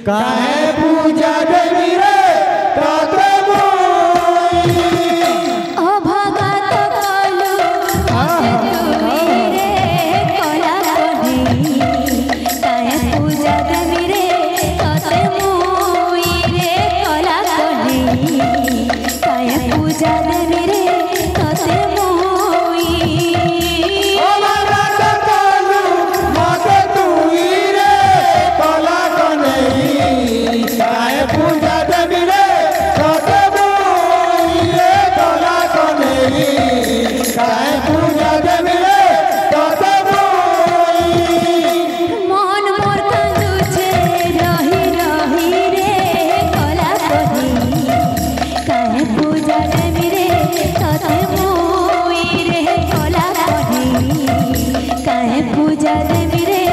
काहे पूजा देवी रे ताते मोई ओ भगत कलु तुई रे कला कढ़ई काहे पूजा देवी रे ताते मोई रे कला कढ़ई काहे पूजा देवी रे ताते मोई ओ भगत कलु माते तुई रे कला कढ़ई काहे पूजा देवी रे ताते मोई रे कला कढ़ई काहे पूजा देवी रे ताते मोई मन मोर कांदुछे रही रही रे कला कढ़ई काहे पूजा देवी रे ताते मोई रे कला कढ़ई काहे पूजा देवी रे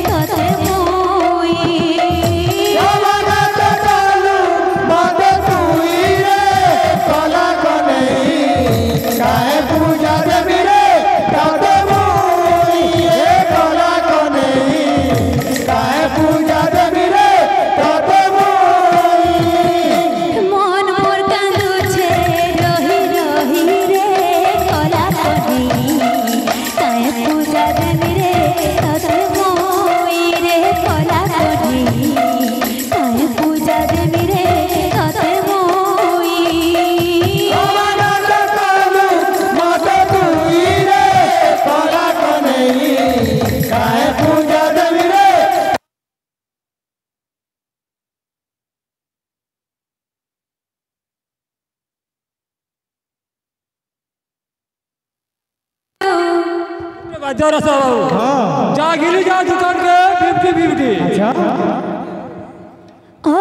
ताते मोई ओ भगत कलु माते तुई रे कला कढ़ई काहे पूजा देवी रे ताते मोई रे कला कढ़ई काहे पूजा देवी रे ताते मोई मन मोर कांदुछे रही रही रे कला कढ़ई काहे पूजा देवी रे ताते मोई रे कला कढ़ई काहे पूजा देवी रे ताते मोई ओ भगत कलु माते तुई रे कला कढ़ई काहे पूजा देवी रे बाजार जा गिली जा दुकान के 50-50 ओ